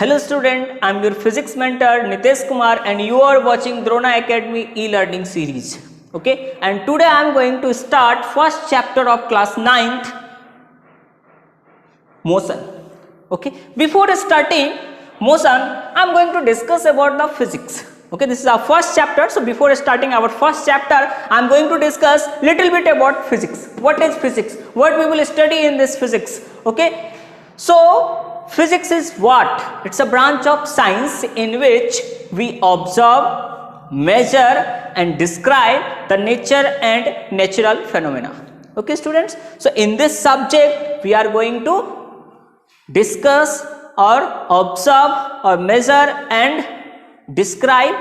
Hello student, I am your physics mentor Nitesh Kumar and you are watching Drona Academy e-learning series. Okay, and today I am going to start first chapter of class 9th, motion. Okay, before starting motion, I am going to discuss about the physics. Okay, this is our first chapter. So before starting our first chapter, I am going to discuss little bit about physics. What is physics? What we will study in this physics? Okay, so physics is what? It's a branch of science in which we observe, measure and describe the nature and natural phenomena. Okay students, so in this subject we are going to discuss or observe or measure and describe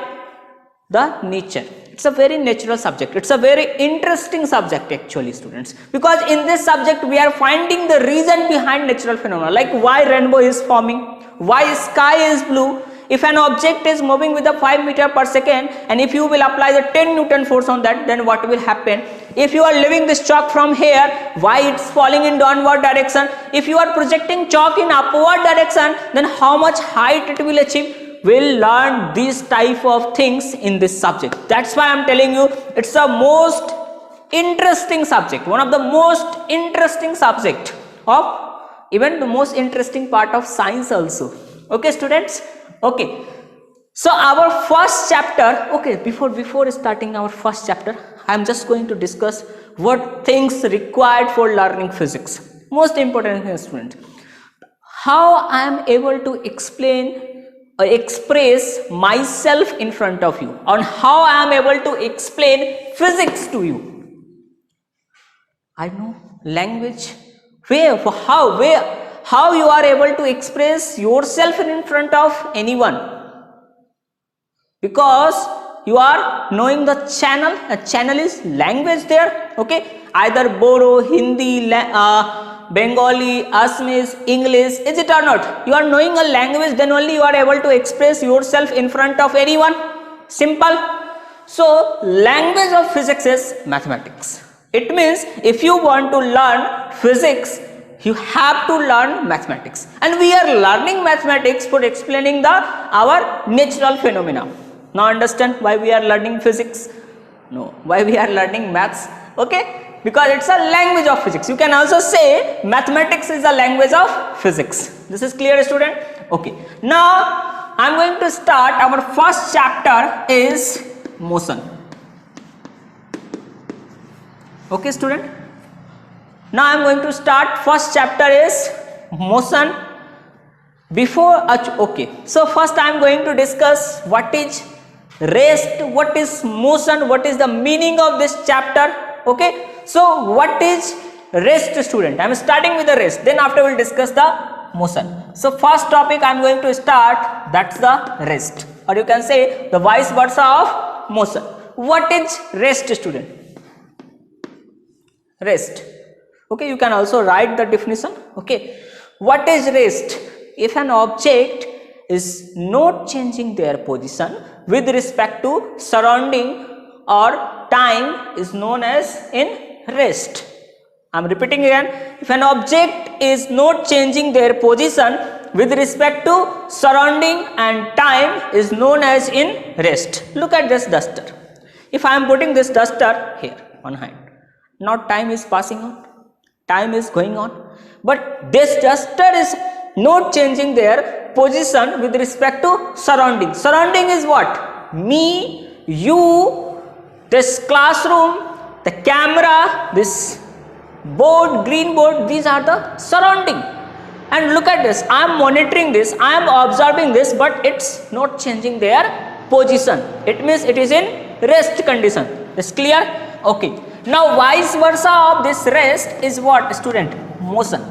the nature. It's a very natural subject. It's a very interesting subject actually students, because in this subject we are finding the reason behind natural phenomena, like why rainbow is forming, why sky is blue, if an object is moving with a 5 meter per second and if you will apply the 10 Newton force on that, then what will happen? If you are leaving this chalk from here, why it's falling in downward direction? If you are projecting chalk in upward direction, then how much height it will achieve? We'll learn these type of things in this subject. That's why I'm telling you it's the most interesting subject, one of the most interesting subject of even the most interesting part of science also. Okay students, okay, so our first chapter, okay, before starting our first chapter, I'm just going to discuss what things required for learning physics. Most important thing student, how I am able to express myself in front of you, on how I am able to explain physics to you. I know language, how you are able to express yourself in front of anyone, because you are knowing the channel. A channel is language there. Okay, either Bodo, Hindi, Bengali, Assamese, English, is it or not? You are knowing a language, then only you are able to express yourself in front of anyone. Simple. So language of physics is mathematics. It means if you want to learn physics, you have to learn mathematics, and we are learning mathematics for explaining our natural phenomena. Now understand why we are learning physics? No, why we are learning maths? Okay, because it's a language of physics. You can also say mathematics is a language of physics. This is clear student? Okay, now I am going to start. Our first chapter is motion. Okay student, now I am going to start. First chapter is motion. Okay, so first I am going to discuss what is rest, what is motion, what is the meaning of this chapter. Okay, so what is rest student? I am starting with the rest, then after we will discuss the motion. So first topic I am going to start, that's the rest, or you can say the vice versa of motion. What is rest student? Rest. Okay, you can also write the definition. Okay, what is rest? If an object is not changing their position with respect to surrounding or time, is known as in rest. I am repeating again, if an object is not changing their position with respect to surrounding and time, is known as in rest. Look at this duster. If I am putting this duster here on hand, now time is passing on, time is going on, but this duster is not changing their position with respect to surrounding. Surrounding is what? Me, you, this classroom, the camera, this board, green board, these are the surrounding. And look at this, I am monitoring this, I am observing this, but it's not changing their position. It means it is in rest condition. Is clear? Okay. Now vice versa of this rest is what student? Motion.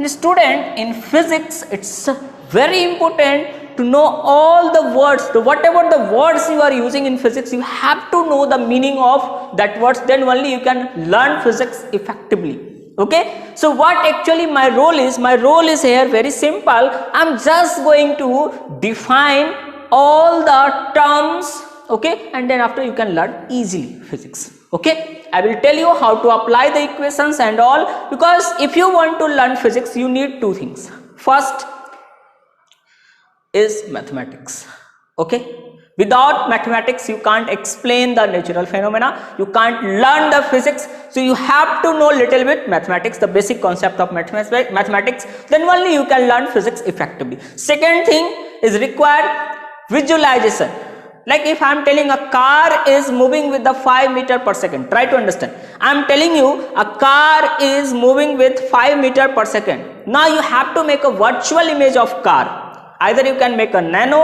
Student, in physics it's very important to know all the words, whatever the words you are using in physics, you have to know the meaning of that words, then only you can learn physics effectively. Okay, so what actually my role is? My role is here very simple. I am just going to define all the terms, okay, and then after you can learn easily physics. Okay, I will tell you how to apply the equations and all, because if you want to learn physics you need two things. First, is mathematics. Okay, without mathematics you can't explain the natural phenomena, you can't learn the physics. So you have to know little bit mathematics, the basic concept of mathematics, then only you can learn physics effectively. Second thing is required visualization. Like if I am telling a car is moving with the 5 meter per second, try to understand. I am telling you a car is moving with 5 meter per second. Now you have to make a virtual image of car. Either you can make a Nano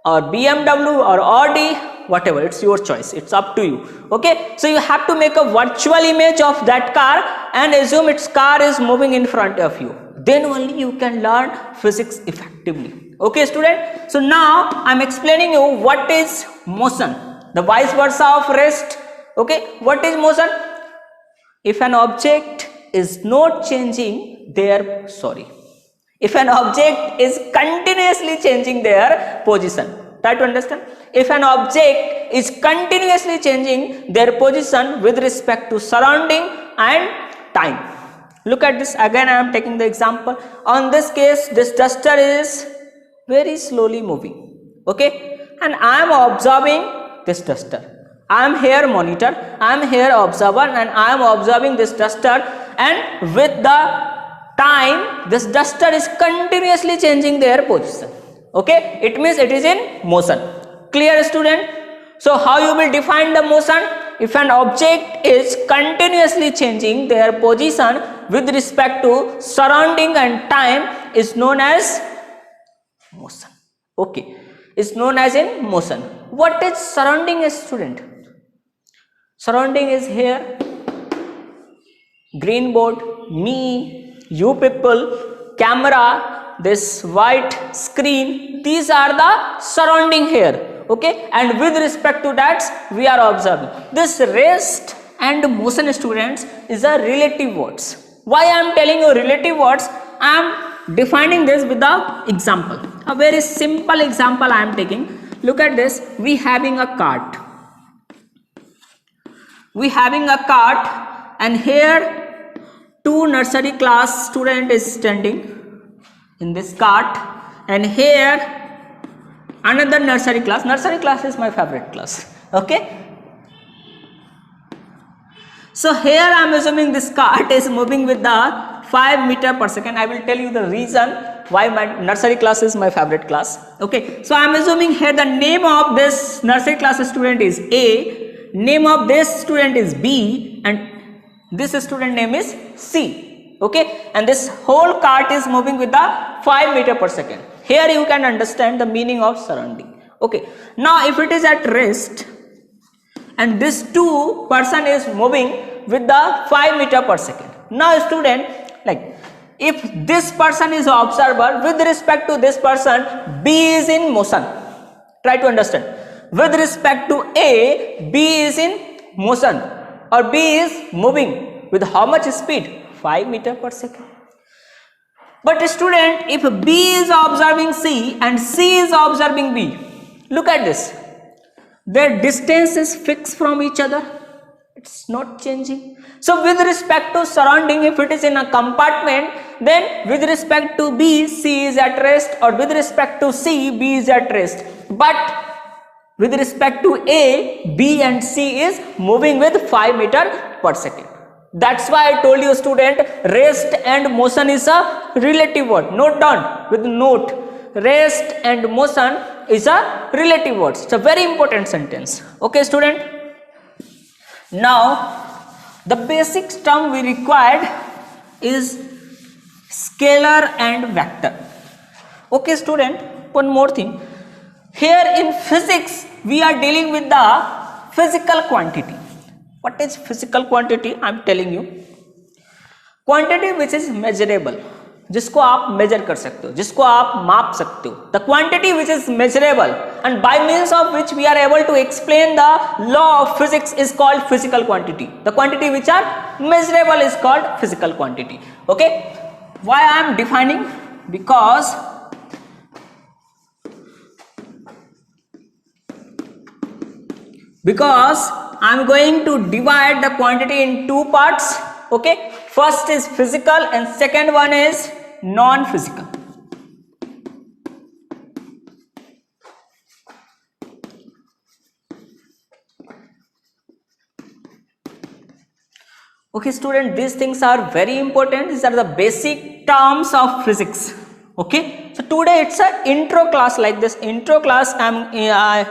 or BMW or Audi, whatever, it's your choice, it's up to you. Okay, so you have to make a virtual image of that car and assume its car is moving in front of you. Then only you can learn physics effectively. Okay student, so now I am explaining you what is motion, the vice versa of rest. Okay, what is motion? If an object is not changing their, if an object is continuously changing their position, try to understand. If an object is continuously changing their position with respect to surrounding and time. Look at this again, I am taking the example. On this case, this duster is very slowly moving. Okay, and I am observing this duster. I am here monitor, I am here observer, and I am observing this duster, and with the time this duster is continuously changing their position. Okay, it means it is in motion. Clear student? So how you will define the motion? If an object is continuously changing their position with respect to surrounding and time, is known as motion. Okay, is known as in motion. What is surrounding a student? Surrounding is here, green board, me, you people, camera, this white screen, these are the surrounding here. Okay, and with respect to that we are observing. This rest and motion students is a relative words. Why I am telling you relative words? I am defining this with the example. A very simple example I am taking. Look at this. We having a cart. We having a cart, and here two nursery class student is standing in this cart, and here another nursery class. Nursery class is my favorite class. Okay, so here I am assuming this cart is moving with the 5 meter per second. I will tell you the reason why my nursery class is my favorite class. Okay, so I am assuming here the name of this nursery class student is A, name of this student is B, and this student name is C. Okay, and this whole cart is moving with the 5 meter per second. Here you can understand the meaning of surrounding. Okay, now if it is at rest and this two person is moving with the 5 meter per second. Now student, like if this person is observer, with respect to this person, B is in motion. Try to understand. With respect to A, B is in motion, or B is moving with how much speed? 5 meter per second. But student, if B is observing C and C is observing B, look at this. Their distance is fixed from each other. It's not changing. So with respect to surrounding, if it is in a compartment, then with respect to B, C is at rest, or with respect to C, B is at rest. But with respect to A, B and C is moving with 5 meter per second. That's why I told you student, rest and motion is a relative word. Note down with note. Rest and motion is a relative word. It's a very important sentence. Okay student. Now the basic term we required is scalar and vector. Okay student, one more thing. Here in physics we are dealing with the physical quantity. What is physical quantity? I am telling you. Quantity which is measurable, जिसको आप measure कर सकते हो, जिसको आप माप सकते हो. The quantity which is measurable and by means of which we are able to explain the law of physics is called physical quantity. The quantity which are measurable is called physical quantity. Okay. Why I am defining? Because I am going to divide the quantity in two parts. Okay, first is physical and second one is non-physical. Okay student, these things are very important. These are the basic terms of physics. Okay, so today it's a intro class. Like this intro class,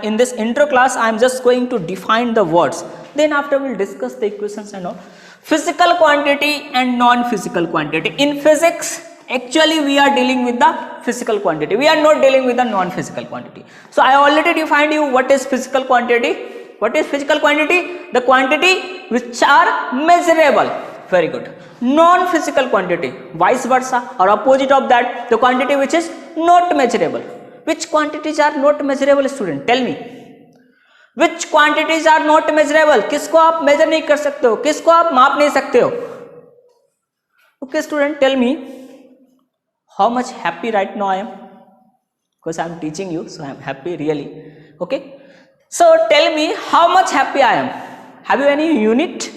in this intro class I'm just going to define the words, then after we'll discuss the equations and all. Physical quantity and non-physical quantity. In physics actually we are dealing with the physical quantity, we are not dealing with the non-physical quantity. So I already defined you what is physical quantity. What is physical quantity? The quantity which are measurable. Very good. Non-physical quantity, vice versa or opposite of that, the quantity which is not measurable. Which quantities are not measurable student? Tell me. Which quantities are not measurable? किसको आप measure नहीं कर सकते हो, किसको आप माप नहीं सकते हो? Okay student, tell me how much happy right now I am, because I am teaching you, so I am happy really. Okay, so tell me how much happy I am. Have you any unit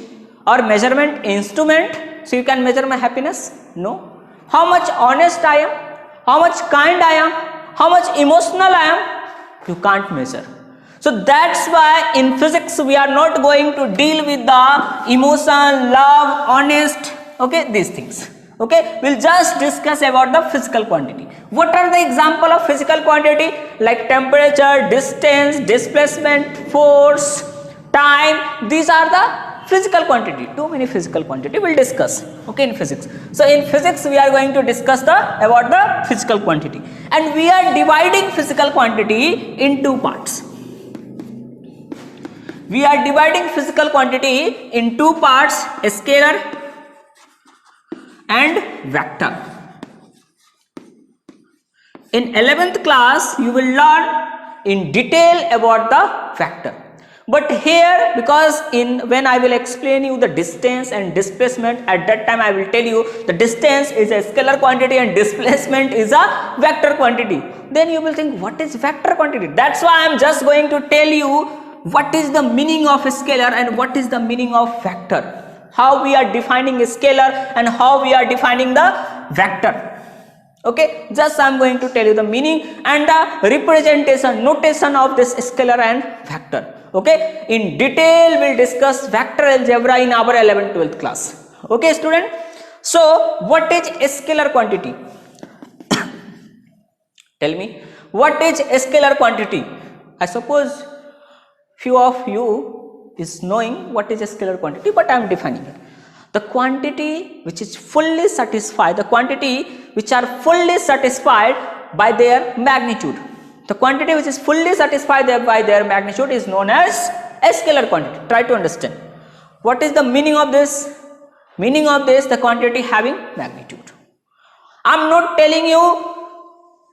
or measurement instrument so you can measure my happiness? No. How much honest I am, how much kind I am, how much emotional I am, you can't measure. So that's why in physics we are not going to deal with the emotion, love, honest, okay, these things. Okay, we'll just discuss about the physical quantity. What are the example of physical quantity? Like temperature, distance, displacement, force, time. These are the physical quantity. Too many physical quantity we'll discuss, okay, in physics. So in physics we are going to discuss about the physical quantity, and we are dividing physical quantity in two parts. We are dividing physical quantity in two parts, scalar and vector. In 11th class you will learn in detail about the vector. But here, because when I will explain you the distance and displacement, at that time I will tell you the distance is a scalar quantity and displacement is a vector quantity. Then you will think, what is vector quantity? That's why I am just going to tell you what is the meaning of a scalar and what is the meaning of vector. How we are defining a scalar and how we are defining the vector. Okay, just I am going to tell you the meaning and the representation, notation of this scalar and vector. Okay, in detail we'll discuss vector algebra in our 11th 12th class. Okay student, so what is a scalar quantity? Tell me, what is a scalar quantity? I suppose few of you is knowing what is a scalar quantity, but I am defining it. The quantity which is fully satisfied, the quantity which are fully satisfied by their magnitude. The quantity which is fully satisfied by their magnitude is known as a scalar quantity. Try to understand. What is the meaning of this? Meaning of this, the quantity having magnitude. I am not telling you,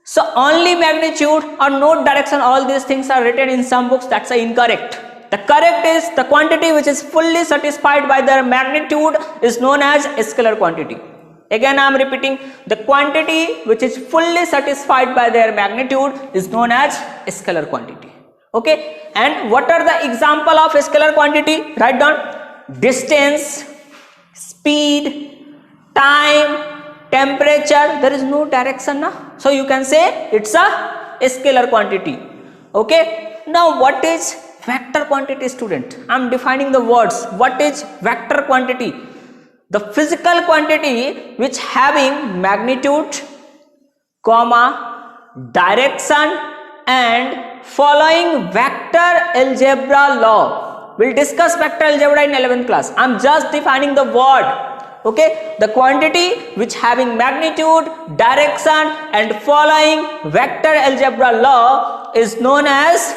so only magnitude or no direction, all these things are written in some books, that's incorrect. The correct is the quantity which is fully satisfied by their magnitude is known as a scalar quantity. Again I am repeating, the quantity which is fully satisfied by their magnitude is known as a scalar quantity. Okay, and what are the example of a scalar quantity? Write down: distance, speed, time, temperature. There is no direction now, so you can say it's a scalar quantity. Okay, now what is vector quantity student? I am defining the words. What is vector quantity? The physical quantity which having magnitude, comma, direction and following vector algebra law. We'll discuss vector algebra in 11th class. I am just defining the word. Okay, the quantity which having magnitude, direction and following vector algebra law is known as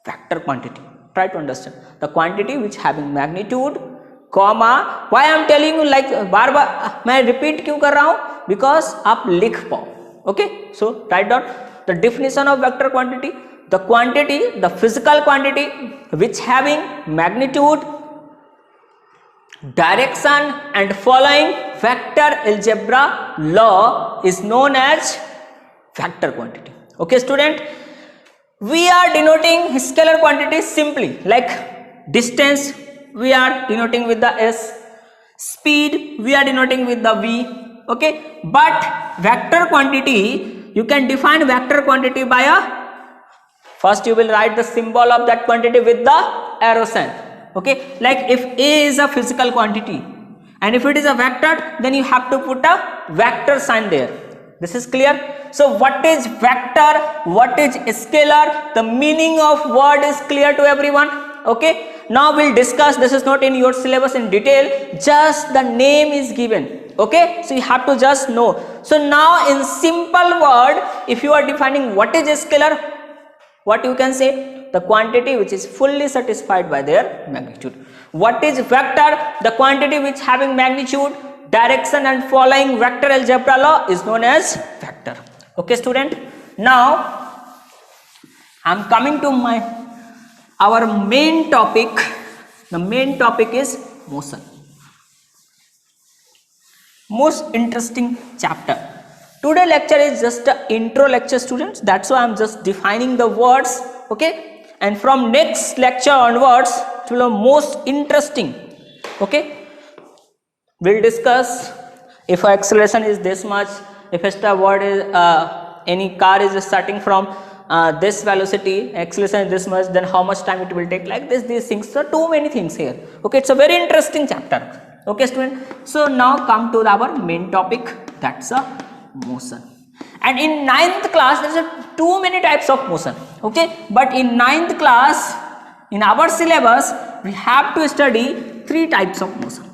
vector quantity. Try to understand. The quantity which having magnitude, comma, why I am telling you like बार बार मैं repeat क्यों कर रहा हूँ? Because आप लिख पाओ. Okay, so write down the definition of vector quantity. The quantity, the physical quantity which having magnitude, direction and following vector algebra law is known as vector quantity. Okay student, we are denoting scalar quantity simply, like distance we are denoting with the S, speed we are denoting with the V. Okay, but vector quantity, you can define vector quantity by first you will write the symbol of that quantity with the arrow sign. Okay, like if A is a physical quantity, and if it is a vector, then you have to put a vector sign there. This is clear? So what is vector, what is scalar, the meaning of word is clear to everyone. Okay, now we'll discuss. This is not in your syllabus in detail, just the name is given. Okay, so you have to just know. So now in simple word, if you are defining what is scalar, what you can say, the quantity which is fully satisfied by their magnitude. What is vector, the quantity which having magnitude, direction and following vector algebra law is known as vector. Okay student, now I am coming to our main topic. The main topic is motion. Most interesting chapter. Today lecture is just an intro lecture students, that's why I am just defining the words. Okay, and from next lecture onwards it will be most interesting. Okay, we'll discuss if acceleration is this much, if a word is any car is starting from this velocity, acceleration is this much, then how much time it will take, like this, these things. So too many things here. Okay, it's a very interesting chapter. Okay student, so now come to our main topic, that's a motion. And in 9th class there is too many types of motion. Okay, but in 9th class in our syllabus we have to study 3 types of motion.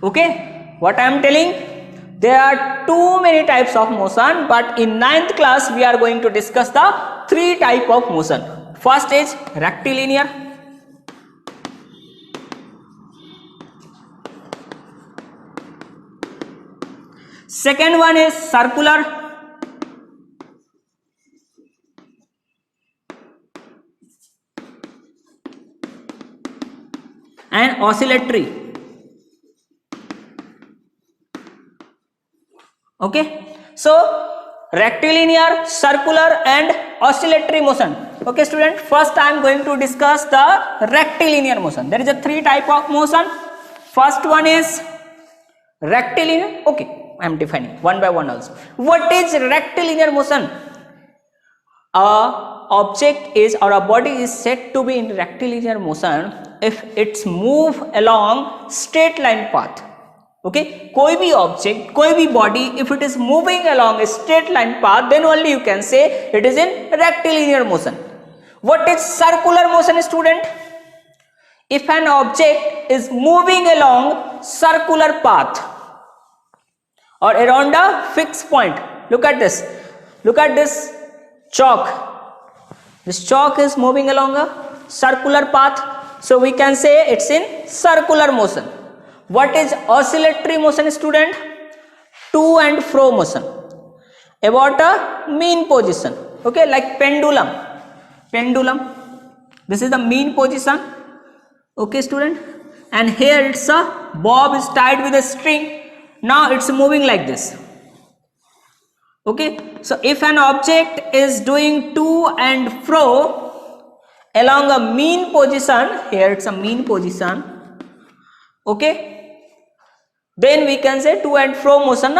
Okay, what I am telling, there are too many types of motion, but in 9th class we are going to discuss the 3 type of motion. First is rectilinear. Second one is circular. And oscillatory. Okay, so rectilinear, circular and oscillatory motion. Okay student, first I am going to discuss the rectilinear motion. There is a 3 type of motion. First one is rectilinear. Okay, I am defining one by one also. What is rectilinear motion? A object is or a body is said to be in rectilinear motion if it's move along straight line path. Okay, कोई भी object, कोई भी body, if it is moving along a straight line path, then only you can say it is in rectilinear motion. What is circular motion student? If an object is moving along circular path or around a fixed point. Look at this. Look at this chalk. This chalk is moving along a circular path. So we can say it's in circular motion. What is oscillatory motion student? To and fro motion. About a mean position. Okay, like pendulum. Pendulum. This is the mean position. Okay student. And here it's a bob is tied with a string. Now it's moving like this. Okay, so if an object is doing to and fro along a mean position, here it's a mean position. Okay, then we can say to and fro motion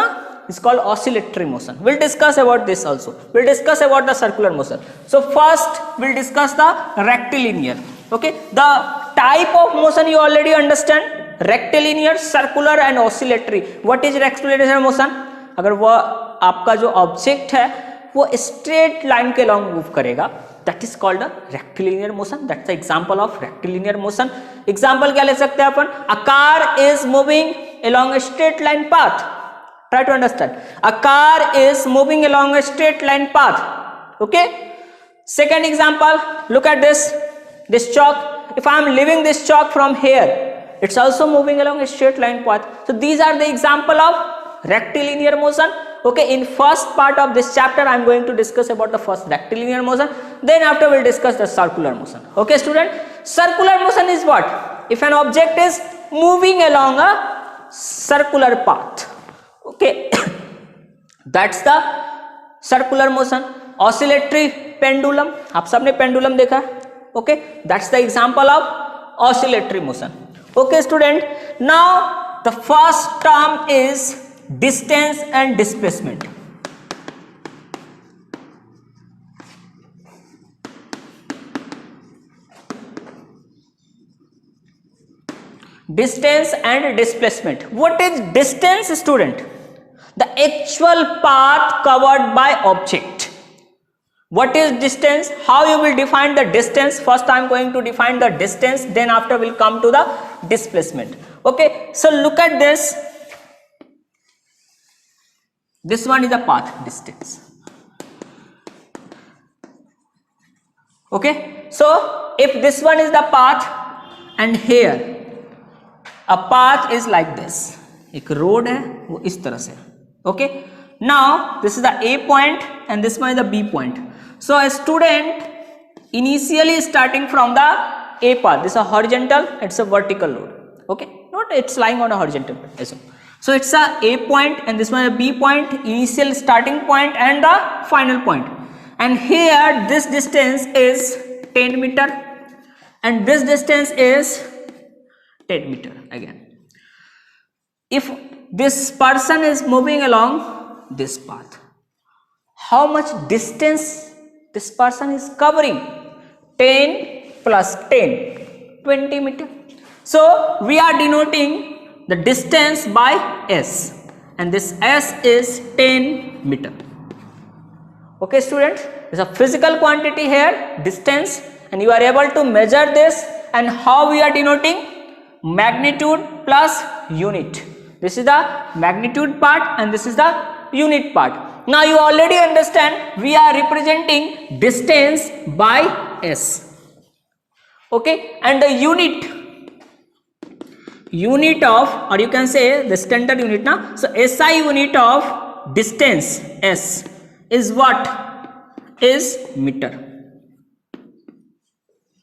is called oscillatory motion. We'll discuss about this also. We'll discuss about the circular motion. So first we'll discuss the rectilinear. Okay, the type of motion you already understand. Rectilinear, circular and oscillatory. What is rectilinear motion? अगर वो आपका जो object है वो straight line के long move करेगा, that is called a rectilinear motion. That's the example of rectilinear motion. Example क्या ले सकते हैं अपन? A car is moving along a straight line path. Try to understand. A car is moving along a straight line path. Okay, second example, look at this chalk. If I am leaving this chalk from here, it's also moving along a straight line path. So these are the example of rectilinear motion. Okay, in first part of this chapter I am going to discuss about the first rectilinear motion, then after we'll discuss the circular motion. Okay student, circular motion is what? If an object is moving along a circular path. Okay, that's the circular motion. Oscillatory, pendulum, आप सबने pendulum देखा. Okay, that's the example of oscillatory motion. Okay student, now the first term is distance and displacement. Distance and displacement. What is distance, student? The actual path covered by object. What is distance? How you will define the distance? First I am going to define the distance, then after will come to the displacement. Okay, so look at this. This one is the path distance. Okay, so if this one is the path and here a path is like this, एक road है वो इस तरह से. Okay, now this is the A point and this one is the B point. So a student initially starting from the A path, this is a horizontal, it's a vertical road. Okay, not it's lying on a horizontal. So it's a A point and this one is a B point, initial starting point and the final point. And here this distance is 10 meter and this distance is 10 meter again. If this person is moving along this path, how much distance this person is covering? 10 plus 10, 20 meter. So we are denoting the distance by S and this S is 10 meter. Okay students, there is a physical quantity here, distance, and you are able to measure this. And how we are denoting? Magnitude plus unit. This is the magnitude part and this is the unit part. Now you already understand we are representing distance by S. Okay, and the unit of, or you can say the standard unit now. So SI unit of distance S is what? Is meter.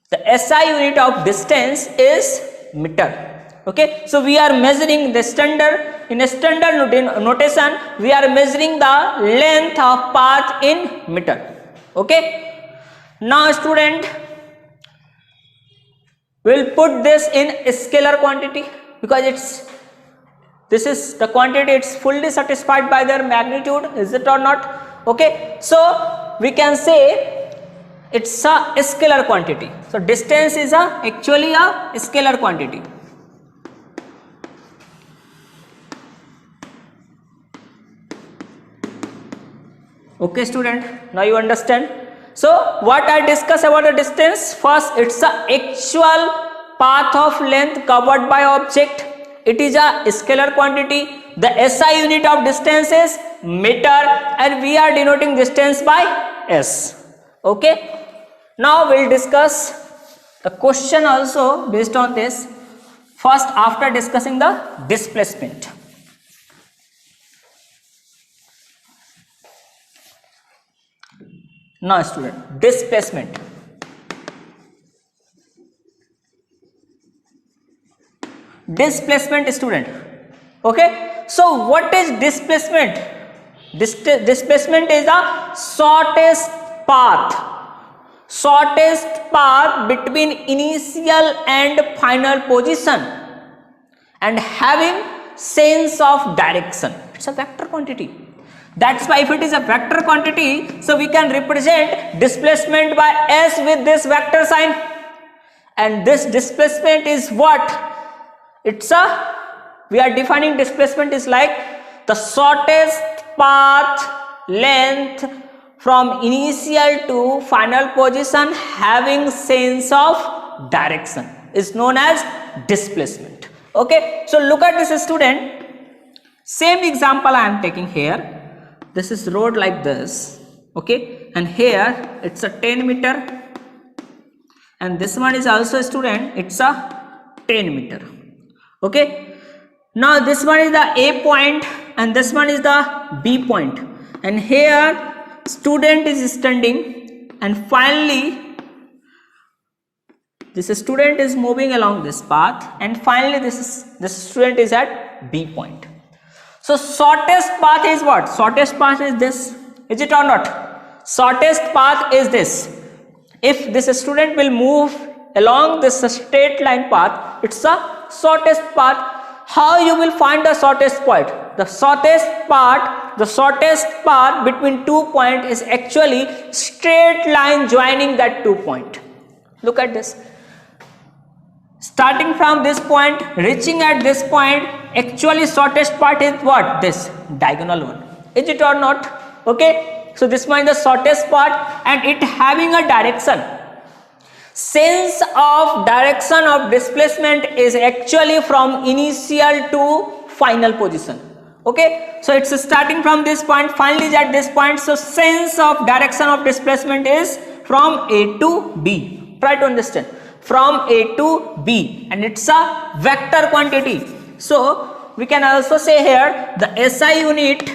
The SI unit of distance is meter. Okay, so we are measuring the standard, in a standard notation we are measuring the length of path in meter. Okay, now student will put this in scalar quantity because this is the quantity, it's fully satisfied by their magnitude, is it or not? Okay, so we can say it's a scalar quantity. So distance is actually a scalar quantity. Okay student, now you understand. So what I discuss about the distance? First, it's the actual path of length covered by object. It is a scalar quantity. The SI unit of distance is meter and we are denoting distance by S. Okay. Now we'll discuss the question also based on this. First, after discussing the displacement. Now student, displacement. Displacement student. Okay, so what is displacement? Displacement is the shortest path between initial and final position and having sense of direction. It's a vector quantity. That's why if it is a vector quantity, so we can represent displacement by S with this vector sign. And this displacement is what? We are defining displacement is like the shortest path length from initial to final position having sense of direction is known as displacement. Okay, so look at this student. Same example I am taking here. This is road like this, okay, and here it's a 10 meter and this one is also a student, it's a 10 meter. Okay, now this one is the A point and this one is the B point, and here student is standing and finally this student is moving along this path and finally this student is at B point. So shortest path is what? Shortest path is this, is it or not? Shortest path is this. If this student will move along this straight line path, it's the shortest path. How you will find the shortest point? The shortest path between 2 points is actually straight line joining that 2 point. Look at this. starting from this point, reaching at this point, actually shortest part is what? This diagonal one. Is it or not? Okay, so this one is the shortest part and it having a direction. Sense of direction of displacement is actually from initial to final position. Okay, so it's starting from this point, finally is at this point. So sense of direction of displacement is from A to B. Try to understand, from A to B, and it's a vector quantity. So we can also say here the SI unit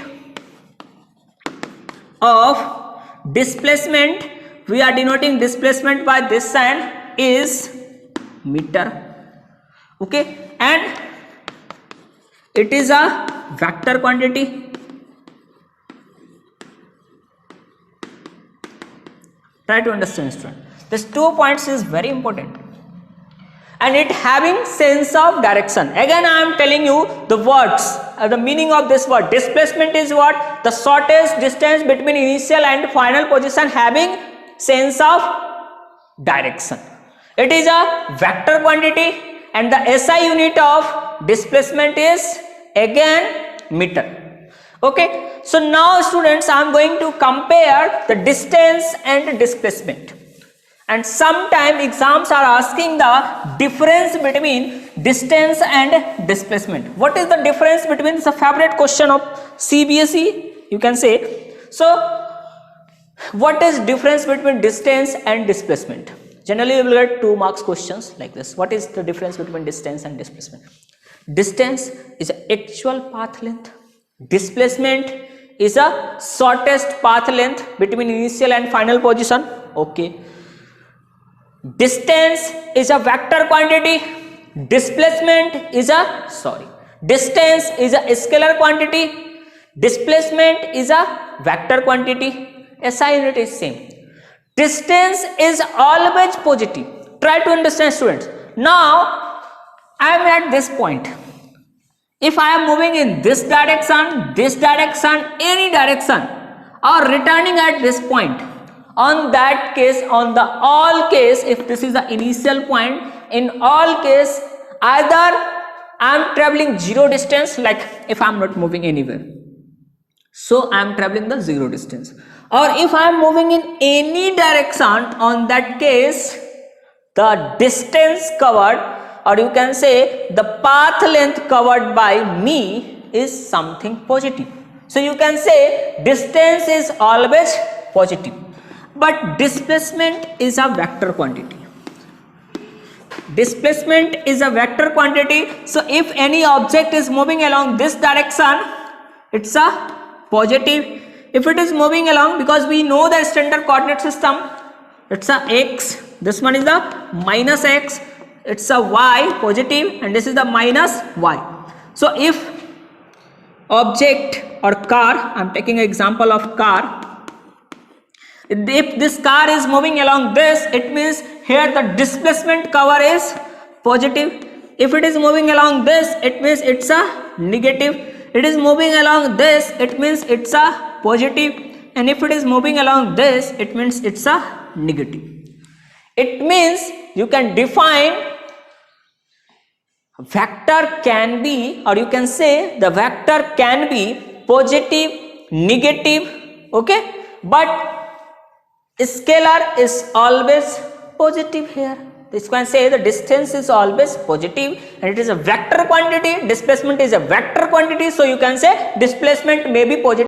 of displacement, we are denoting displacement by this sign, is meter. Okay, and it is a vector quantity. Try to understand, student. These 2 points is very important. And it having sense of direction. Again I am telling you the words, the meaning of this word. Displacement is what? The shortest distance between initial and final position having sense of direction. It is a vector quantity and the SI unit of displacement is again meter. Okay, so now students I am going to compare the distance and displacement. And sometime exams are asking the difference between distance and displacement. What is the difference between? It's a favorite question of CBSE, you can say. So what is difference between distance and displacement? Generally you will get 2 marks questions like this. What is the difference between distance and displacement? Distance is actual path length. Displacement is a shortest path length between initial and final position. Okay. Distance is a vector quantity. Displacement is a distance is a scalar quantity. Displacement is a vector quantity. SI unit is same. Distance is always positive. Try to understand, students. Now I am at this point. If I am moving in this direction, any direction, or returning at this point, on that case, on the all case, if this is the initial point, in all case either I am traveling 0 distance, like if I am not moving anywhere, so I am traveling the 0 distance, or if I am moving in any direction, on that case the distance covered, or you can say the path length covered by me is something positive. So you can say distance is always positive. But displacement is a vector quantity. Displacement is a vector quantity. So if any object is moving along this direction, it's a positive. If it is moving along, because we know the standard coordinate system, it's a x, this one is the minus x, it's a y positive, and this is the minus y. So if object or car, I am taking an example of car, if this car is moving along this, it means here the displacement cover is positive. If it is moving along this, it means it's a negative. It is moving along this, it means it's a positive. And if it is moving along this, it means it's a negative. It means you can define vector can be, or you can say the vector can be positive, negative, okay, but scalar is always positive here. This can say the distance is always positive and it is a vector quantity, displacement is a vector quantity, so you can say displacement may be positive.